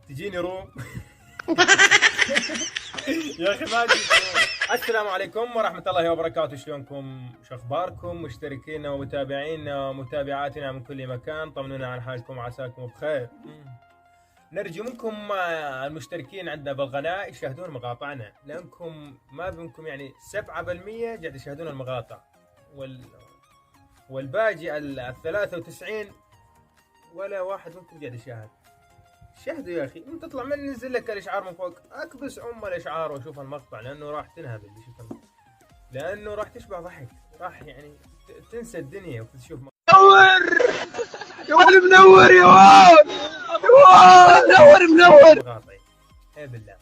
تجيني روم. يا اخي ما جيت روم. السلام عليكم ورحمة الله وبركاته، شلونكم؟ شو اخباركم مشتركينا ومتابعينا ومتابعاتنا من كل مكان؟ طمنونا عن حالكم وعساكم بخير. نرجو منكم المشتركين عندنا بالقناة يشاهدون مقاطعنا، لأنكم ما بمكم يعني 7% قاعد يشاهدون المقاطع، والباقي ال 93 ولا واحد منكم قاعد يشاهد. شاهدوا يا اخي، انت تطلع من نزل لك الاشعار من فوق، اكبس الاشعار وشوف المقطع، لانه راح تنهبل لانه راح تشبع ضحك، راح يعني تنسى الدنيا وتشوف منور يا ولد، منور يا ولد، منور مقاطعي. اي بالله.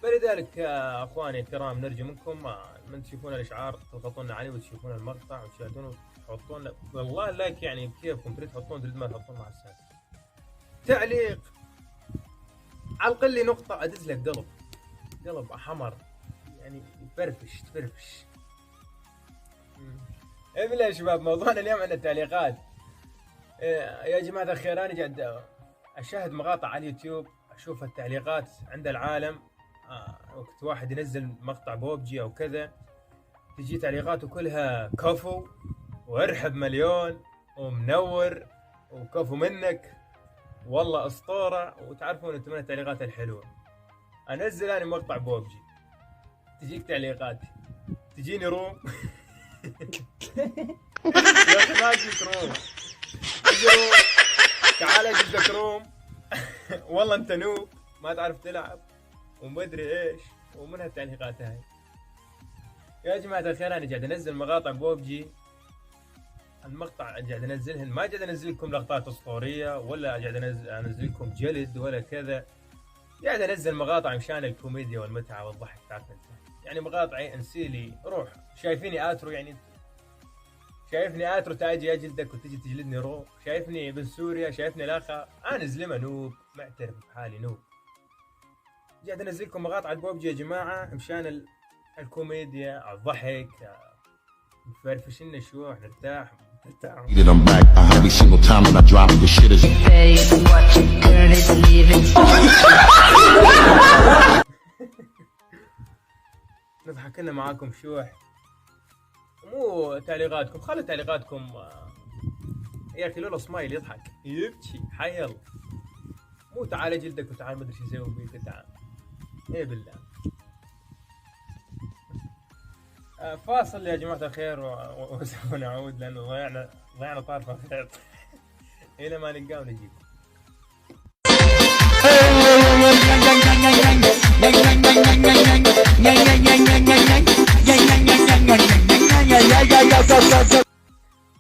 فلذلك يا اخواني الكرام نرجو منكم من تشوفون الاشعار تضغطون عليه وتشوفون المقطع وتشاهدونه وتحطون والله لايك، يعني بكيفكم، تريد تحطون تريد ما تحطون مع الساس. تعليق علق لي نقطة ادز لك قلب حمر، يعني تفرفش. ايه بالله يا شباب، موضوعنا اليوم عن التعليقات. يا جماعة الخير، انا قاعد اشاهد مقاطع على اليوتيوب، اشوف التعليقات عند العالم. وقت واحد ينزل مقطع بوبجي او كذا، تجي تعليقاته كلها كفو وارحب مليون ومنور وكفو منك والله اسطوره، وتعرفون انتم من التعليقات الحلوه. انزل انا مقطع بوبجي، تجيك تعليقات تجيني روم. يا اخي ما جيت روم، تجي روم، تعال اجيب لك روم. والله انت نوب ما تعرف تلعب ومدري ايش، ومن هالتعليقات هاي. يا جماعه الخير، انا قاعد انزل مقاطع بوبجي، المقطع قاعد انزلهن، ما قاعد انزل لكم لقطات اسطوريه ولا قاعد انزل لكم جلد ولا كذا، قاعد انزل مقاطع مشان الكوميديا والمتعه والضحك. تعرف انت يعني مقاطعي انسيلي روح، شايفيني اترو، يعني شايفني اترو تاجي اجلدك وتجي تجلدني رو، شايفني ابن سوريا، شايفني الاخا، انا زلمه نوب معترف بحالي نوب. قاعد انزل لكم مقاطع بوبجي يا جماعه مشان الكوميديا، الضحك، نفرفش لنا شوي، نرتاح. I'm back every single time when I drop it. The shit is نضحك لنا معاكم شوح، مو تعليقاتكم، خلوا تعليقاتكم. يا اخي لولا سمايل يضحك يبكي حي الله، مو تعال جلدك وتعال مدري شو يسوي فيك تعال. ايه بالله. فاصل يا جماعة الخير وسوف نعود، لأنه ضيعنا طارفة خيط. إلى ما نلقاه ونجيب.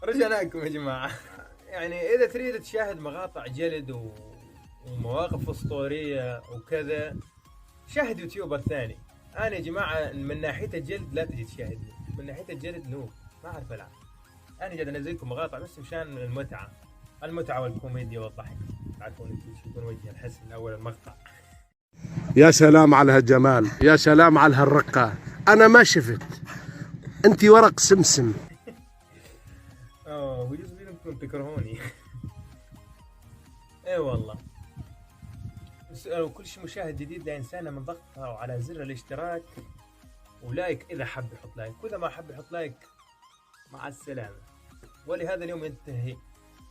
رجعنا لكم يا جماعة. يعني إذا تريد تشاهد مقاطع جلد ومواقف أسطورية وكذا، شاهد يوتيوبر ثاني. انا يا جماعه من ناحيه الجلد لا تجي تشاهدني، من ناحيه الجلد نوب ما اعرف العب. انا قاعد انزل لكم مقاطع بس مشان المتعه والكوميديا والضحك. تعرفون انتم تشوفون وجه الحسن اول المقطع. يا سلام على هالجمال، يا سلام على هالرقة، أنا ما شفت أنت ورق سمسم. ويجوز انكم تكرهوني. اي والله. وكل شيء مشاهد جديد لا ينسانا من ضغطه على زر الاشتراك ولايك اذا حب يحط لايك، واذا ما حب يحط لايك مع السلامه. ولهذا اليوم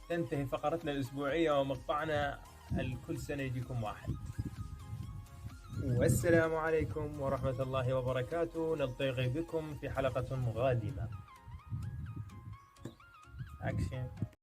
تنتهي فقرتنا الاسبوعيه ومقطعنا الكل سنه يجيكم واحد. والسلام عليكم ورحمه الله وبركاته، نلتقي بكم في حلقه قادمه. اكشن.